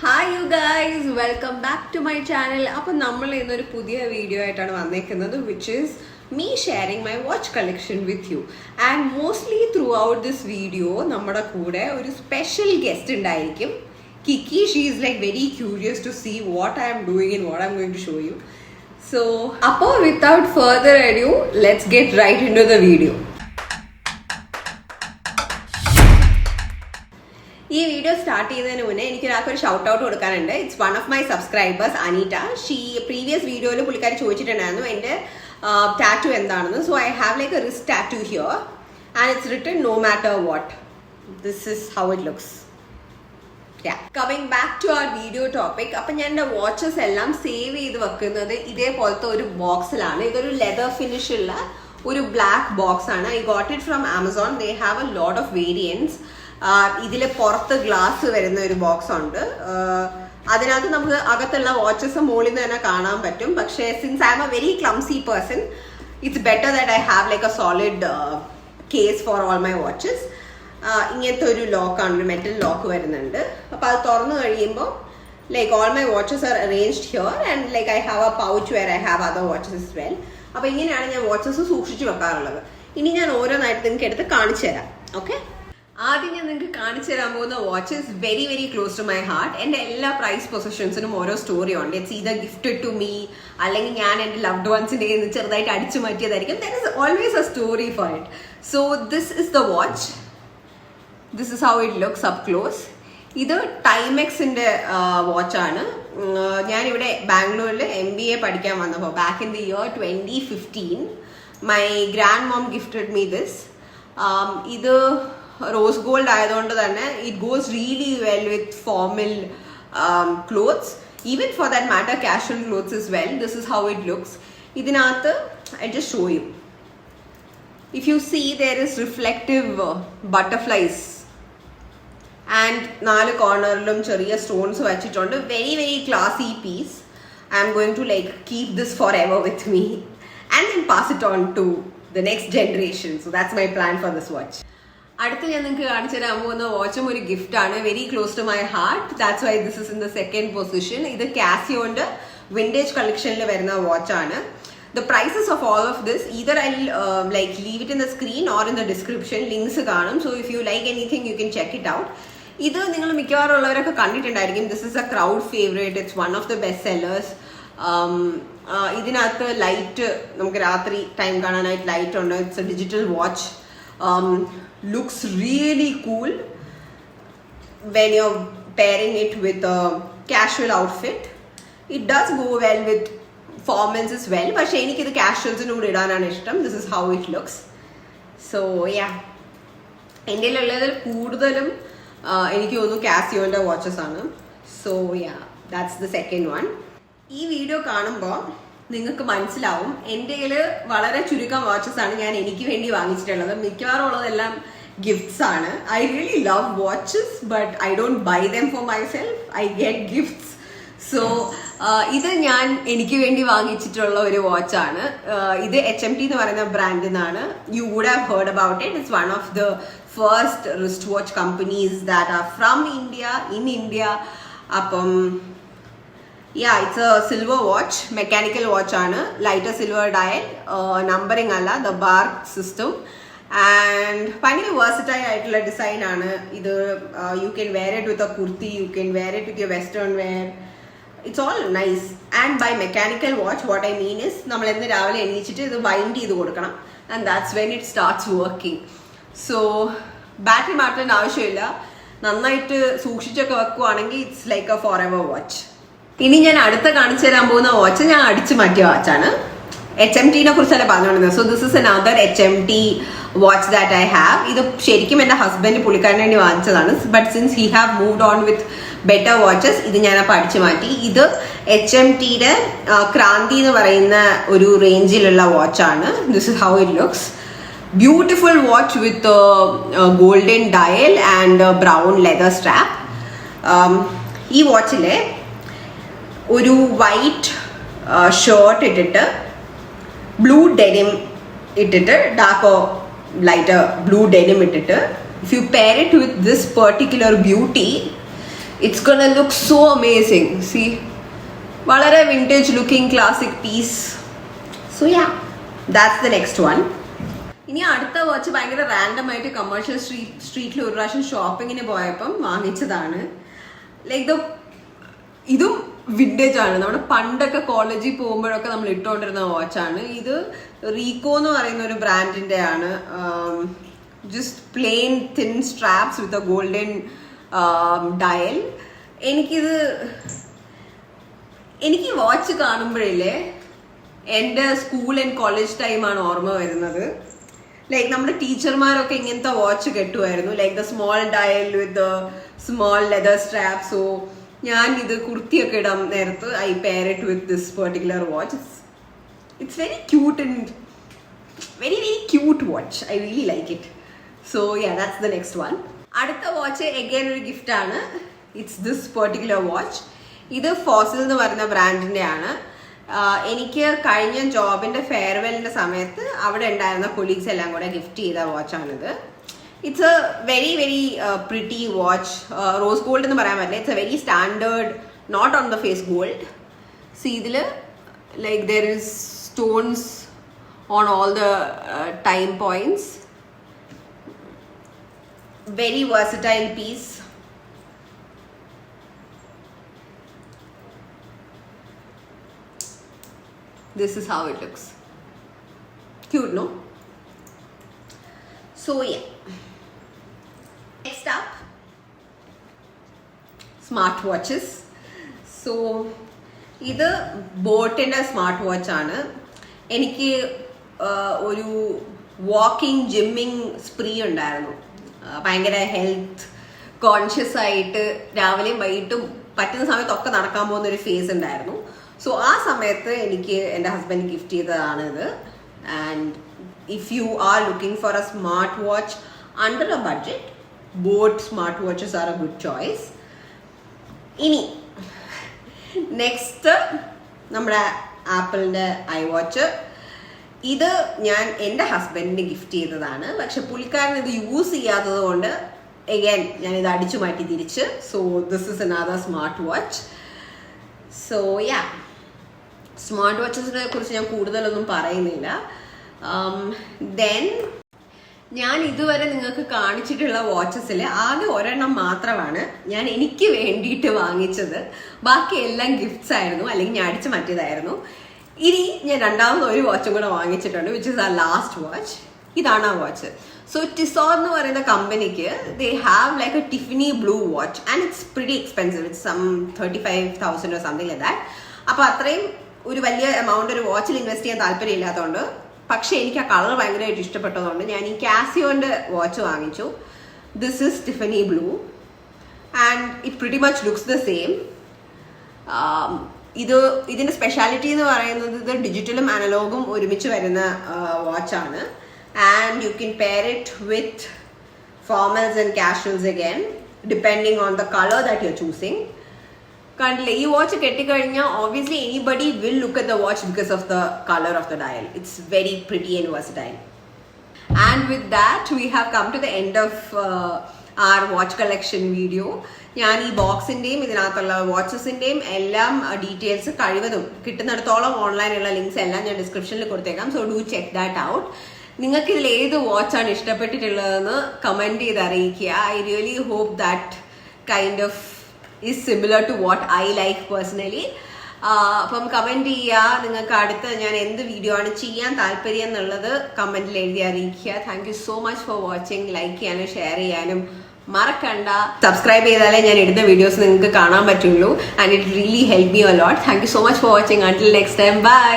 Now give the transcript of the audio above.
Hi you guys, welcome back to my channel. അപ്പോൾ നമ്മൾ ഇന്നൊരു പുതിയ വീഡിയോ ആയിട്ടാണ് വന്നേക്കുന്നത്, which is me sharing my watch collection with you. And mostly throughout this video നമ്മുടെ കൂടെ ഒരു special guest ഉണ്ടായിരിക്കും. Kiki, she is like very curious to see what I am doing and what I am going to show you. So, അപ്പോൾ without further ado, let's get right into the video. ഈ video start ചെയ്യുന്നതിന് മുന്നേ എനിക്കൊരാൾക്കൊരു shout out കൊടുക്കാനുണ്ട്. It's one of my subscribers, Anita. She previous വീഡിയോയിൽ പുള്ളിക്കാരി ചോദിച്ചിട്ടുണ്ടായിരുന്നു എൻ്റെ ടാറ്റു എന്താണെന്ന്. So I have like a wrist tattoo here and it's written no matter what. This is how it looks. Coming back to our video topic. അപ്പം ഞാൻ എൻ്റെ watches എല്ലാം save ചെയ്ത് വെക്കുന്നത് ഇതേപോലത്തെ ഒരു ബോക്സിലാണ്. ഇതൊരു ലെതർ ഫിനിഷ് ഉള്ള ഒരു ബ്ലാക്ക് ബോക്സ് ആണ്. I got it from Amazon. They have a lot of variance. ഇതിൽ പുറത്ത് ഗ്ലാസ് വരുന്ന ഒരു ബോക്സ് ഉണ്ട്. അതിനകത്ത് നമുക്ക് അകത്തുള്ള വാച്ചസ് മുകളിൽ നിന്ന് തന്നെ കാണാൻ പറ്റും. പക്ഷേ since I M A very clumsy person, it's better that I have like A solid case for all my watches. ഇങ്ങനത്തെ ഒരു ലോക്കാണ്, ഒരു മെറ്റൽ ലോക്ക് വരുന്നുണ്ട്. അപ്പോൾ അത് തുറന്നു കഴിയുമ്പോൾ like all my watches R arranged here and like I have A pouch where I have other watches as well. അപ്പോൾ ഇങ്ങനെയാണ് ഞാൻ വാച്ചസ് സൂക്ഷിച്ച് വെക്കാറുള്ളത്. ഇനി ഞാൻ ഓരോന്നായിട്ട് നിങ്ങൾക്ക് എടുത്ത് കാണിച്ചു തരാം. ഓക്കെ, ആദ്യം ഞാൻ നിങ്ങൾക്ക് കാണിച്ചു തരാൻ പോകുന്ന watch is very very close to my heart. എൻ്റെ എല്ലാ പ്രൈസ് പൊസിഷൻസിനും ഓരോ സ്റ്റോറി ഉണ്ട്. It's either gifted to me, അല്ലെങ്കിൽ ഞാൻ എൻ്റെ ലവ്ഡ് വൺസിൻ്റെ ചെറുതായിട്ട് അടിച്ചു മാറ്റിയതായിരിക്കും. There is always a story for it. So this is the watch. This is how it looks up close. ഇത് ടൈമെക്സിൻ്റെ വാച്ചാണ്. ഞാനിവിടെ ബാംഗ്ലൂരിൽ MBA പഠിക്കാൻ വന്നപ്പോൾ back in the year 2015 my grand mom gifted me this. ഇത് റോസ് ഗോൾഡ് ആയതുകൊണ്ട് തന്നെ it goes really well with formal clothes, even for that matter casual clothes is well. This is how it looks. ഇതിനകത്ത് I just show you. If you see there is reflective butterflies and 4 കോർണറിലും ചെറിയ stones വെച്ചിട്ടുണ്ട്. Very very classy piece. I am going to like keep this forever with me and then pass it on to the next generation. So that's my plan for this watch. അടുത്ത് ഞാൻ നിങ്ങൾക്ക് കാണിച്ചു തരാൻ പോകുന്ന വാച്ചും ഒരു gift ആണ്, very close to my heart. That's why this is in the second position. ഇത് കാസിയോന്റെ വിന്റേജ് കളക്ഷനിൽ വരുന്ന വാച്ചാണ്. The prices of all of this either I like leave it in the screen or in the description. Links കാണും. So if you like anything you can check it out. ഇത് നിങ്ങൾ മിക്കവാറും ഉള്ളവരൊക്കെ കണ്ടിട്ടുണ്ടായിരിക്കും. This is a crowd favourite. It's one of the best sellers. ഇതിനകത്ത് light, നമുക്ക് രാത്രി time കാണാനായിട്ട് ലൈറ്റ് ഉണ്ട്. It's A digital watch. Looks really cool when you're pairing it with a casual outfit. It does go well with formals as well, പക്ഷേ എനിക്കിത് കാഷ്വൽസിനോട് ഇടാനാണ് ഇഷ്ടം. This is how it looks. So yeah, എൻ്റെ ഉള്ളതിൽ കൂടുതലും എനിക്ക് തോന്നുന്നു കാസിയോന്റെ watches ആണ്. So yeah, that's the second one. ഈ വീഡിയോ കാണുമ്പോൾ നിങ്ങൾക്ക് മനസ്സിലാവും എൻ്റെ കയ്യിൽ വളരെ ചുരുക്കം വാച്ചസ് ആണ് ഞാൻ എനിക്ക് വേണ്ടി വാങ്ങിച്ചിട്ടുള്ളത്. മിക്കവാറും ഉള്ളതെല്ലാം ഗിഫ്റ്റ്സ് ആണ്. I really love watches but I don't buy them for myself. I get gifts. So ഇത് ഞാൻ എനിക്ക് വേണ്ടി വാങ്ങിച്ചിട്ടുള്ള ഒരു വാച്ചാണ്. ഇത് HMT എന്ന് പറയുന്ന ബ്രാൻഡിൽ നിന്നാണ്. You would have heard about it. It's one of the first wrist watch companies that are from India, in India. അപ്പം yeah, it's a silver watch, mechanical watch ആണ്. lighter silver dial, numbering അല്ല, the bar system, and ഭയങ്കര versatile ആയിട്ടുള്ള design ആണ് ഇത്. You can wear it with a kurti, you can wear it with your western wear. It's all nice. And by mechanical watch what I mean is നമ്മൾ ഇന്ന് രാവിലെ എണീച്ചിട്ട് ഇത് wind ചെയ്ത് കൊടുക്കണം, and that's when it starts working. So battery മാറ്റാൻ ആവശ്യമില്ല. നന്നായിട്ട് സൂക്ഷിച്ചൊക്കെ വെക്കുവാണെങ്കിൽ it's like a forever watch. ഇനി ഞാൻ അടുത്ത കാണിച്ചു തരാൻ പോകുന്ന വാച്ച് ഞാൻ അടിച്ചു മാറ്റിയ വാച്ചാണ്. HMTനെ കുറിച്ചല്ല പറഞ്ഞുകൊണ്ടിരുന്നത്. So this is another HMT watch that I have. ഇത് ശരിക്കും എൻ്റെ ഹസ്ബൻഡ് പുള്ളിക്കാരന് വേണ്ടി വാങ്ങിച്ചതാണ്. But since he have moved on with better watches, ഇത് ഞാൻ അപ്പോൾ അടിച്ചു മാറ്റി. ഇത് HMTയുടെ ക്രാന്തി എന്ന് പറയുന്ന ഒരു റേഞ്ചിലുള്ള വാച്ചാണ്. This is how it looks. Beautiful watch with golden dial and brown leather strap. ഈ വാച്ചിലെ ഒരു വൈറ്റ് ഷർട്ട് ഇട്ടിട്ട് ബ്ലൂ ഡെനിം ഇട്ടിട്ട് ഡാർക്ക് ലൈറ്റർ ബ്ലൂ ഡെനിം ഇട്ടിട്ട് if you pair it with this particular beauty It's gonna look so amazing. See, വളരെ vintage looking classic piece. So yeah, that's the next one. ഇനി അടുത്ത watch ഭയങ്കര random ആയിട്ട് commercial സ്ട്രീറ്റിൽ ഒരു പ്രാവശ്യം ഷോപ്പിങ്ങിന് പോയപ്പം വാങ്ങിച്ചതാണ്. ലൈക്ക് ഇതും വിൻറ്റേജ് ആണ്. നമ്മുടെ പണ്ടൊക്കെ കോളേജിൽ പോകുമ്പോഴൊക്കെ നമ്മൾ ഇട്ടുകൊണ്ടിരുന്ന വാച്ചാണ് ഇത്. റീക്കോ എന്ന് പറയുന്ന ഒരു ബ്രാൻഡിന്റെ ആണ്. Just plain thin straps with a golden dial. എനിക്ക് വാച്ച് കാണുമ്പോഴില്ലേ എൻ്റെ സ്കൂൾ ആൻഡ് കോളേജ് ടൈമാണ് ഓർമ്മ വരുന്നത്. ലൈക്ക് നമ്മുടെ ടീച്ചർമാരൊക്കെ ഇങ്ങനത്തെ വാച്ച് കെട്ടുമായിരുന്നു, like the small dial with the small leather strap. So ഞാൻ ഇത് കുർത്തിയൊക്കെ ഇടാൻ നേരത്ത് I pair it with this particular watch. It's very cute and very very cute watch. I really like it. So yeah, that's the next one. അടുത്ത watch again ഒരു gift ആണ്. It's this particular watch. ഇത് Fossil എന്ന് പറയുന്ന ബ്രാൻഡിന്റെ ആണ്. എനിക്ക് കഴിഞ്ഞ ജോബിന്റെ ഫെയർവെല്ലിന്റെ സമയത്ത് അവിടെ ഉണ്ടായിരുന്ന കൊളീഗ്സ് എല്ലാം കൂടെ ഗിഫ്റ്റ് ചെയ്ത വാച്ചാണിത്. It's a very very pretty watch. Rose gold എന്ന് പറയാൻ പറ്റില്ല. It's a very standard, not on the face gold. See ഇതില് like there is stones on all the time points. Very versatile piece. This is how it looks. Cute, no? So yeah. Next up, smart watches. So ഇത് ബോട്ടിന്റെ smart watch ആണ്. എനിക്ക് ഒരു walking ജിമ്മിങ് spree ഉണ്ടായിരുന്നു. ഭയങ്കര health conscious ആയിട്ട് രാവിലെയും വൈകിട്ടും പറ്റുന്ന സമയത്തൊക്കെ നടക്കാൻ പോകുന്ന ഒരു ഫേസ് ഉണ്ടായിരുന്നു. സോ ആ സമയത്ത് എനിക്ക് എൻ്റെ ഹസ്ബൻഡ് ഗിഫ്റ്റ് ചെയ്തതാണ് ഇത്. And if you are looking for a smart watch under a budget, boAt smart watches are a good choice. ഇനി നെക്സ്റ്റ് നമ്മുടെ ആപ്പിളിൻ്റെ ഐ വാച്ച്. ഇത് ഞാൻ എൻ്റെ ഹസ്ബൻഡിന് ഗിഫ്റ്റ് ചെയ്തതാണ്. പക്ഷെ പുള്ളിക്കാരൻ ഇത് യൂസ് ചെയ്യാത്തത് കൊണ്ട് എഗൈൻ ഞാൻ ഇത് അടിച്ചു മാറ്റി തിരിച്ച്. So this is another smart watch. So yeah, smart വാച്ചസിനെ കുറിച്ച് ഞാൻ കൂടുതലൊന്നും പറയുന്നില്ല. ദെൻ ഞാൻ ഇതുവരെ നിങ്ങൾക്ക് കാണിച്ചിട്ടുള്ള വാച്ചസിൽ ആകെ ഒരെണ്ണം മാത്രമാണ് ഞാൻ എനിക്ക് വേണ്ടിയിട്ട് വാങ്ങിച്ചത്. ബാക്കി എല്ലാം ഗിഫ്റ്റ്സ് ആയിരുന്നു, അല്ലെങ്കിൽ ഞാൻ അടിച്ചു മാറ്റിയതായിരുന്നു. ഇനി ഞാൻ രണ്ടാമത് ഒരു വാച്ചും കൂടെ വാങ്ങിച്ചിട്ടുണ്ട്, which is a last watch. ഇതാണ് ആ വാച്ച്. സോ ടിസോർ എന്ന് പറയുന്ന കമ്പനിക്ക് they have like a Tiffany blue watch and it's pretty expensive. It's some 35,000 or something like that. അപ്പോൾ അത്രയും ഒരു വലിയ എമൗണ്ട് ഒരു വാച്ചിൽ ഇൻവെസ്റ്റ് ചെയ്യാൻ താല്പര്യം ഇല്ലാത്തതുകൊണ്ട്, പക്ഷെ എനിക്ക് ആ കളർ ഭയങ്കരമായിട്ട് ഇഷ്ടപ്പെട്ടതുകൊണ്ട് ഞാൻ ഈ കാസിയോന്റെ വാച്ച് വാങ്ങിച്ചു. This is Tiffany blue and it pretty much looks the same. ഇതിന്റെ സ്പെഷ്യാലിറ്റി എന്ന് പറയുന്നത് ഇത് ഡിജിറ്റലും അനലോഗും ഒരുമിച്ച് വരുന്ന വാച്ചാണ്. And you can pair it with formals and casuals again depending on the colour that you are choosing. കണ്ടില്ലേ, ഈ വാച്ച് കെട്ടിക്കഴിഞ്ഞാൽ obviously anybody will look at the watch because of the color of the dial. It's very pretty and versatile. And with that we have come to the end of our watch collection video. ഞാൻ ഈ ബോക്സിന്റെയും ഇതിനകത്തുള്ള വാച്ചസിന്റെയും എല്ലാം details കഴിവതും കിട്ടുന്നിടത്തോളം ഓൺലൈനുള്ള links എല്ലാം ഞാൻ ഡിസ്ക്രിപ്ഷനിൽ കൊടുത്തേക്കാം. So do check that out. നിങ്ങൾക്ക് ഇതിൽ ഏത് വാച്ചാണ് ഇഷ്ടപ്പെട്ടിട്ടുള്ളതെന്ന് കമന്റ് ചെയ്ത് അറിയിക്കുക. I really hope that kind of is similar to what I like personally. അപ്പം കമന്റ് ചെയ്യുക, നിങ്ങൾക്ക് അടുത്ത് ഞാൻ എന്ത് വീഡിയോ ആണ് ചെയ്യാൻ താല്പര്യം എന്നുള്ളത് കമന്റിൽ എഴുതി അറിയിക്കുക. Thank you so much for watching. Like ചെയ്യാനും ഷെയർ ചെയ്യാനും മറക്കണ്ട. സബ്സ്ക്രൈബ് ചെയ്താലേ ഞാൻ ഇടുന്ന വീഡിയോസ് നിങ്ങൾക്ക് കാണാൻ പറ്റുള്ളൂ. And it really help me a lot. Thank you so much for watching. Until next time, by.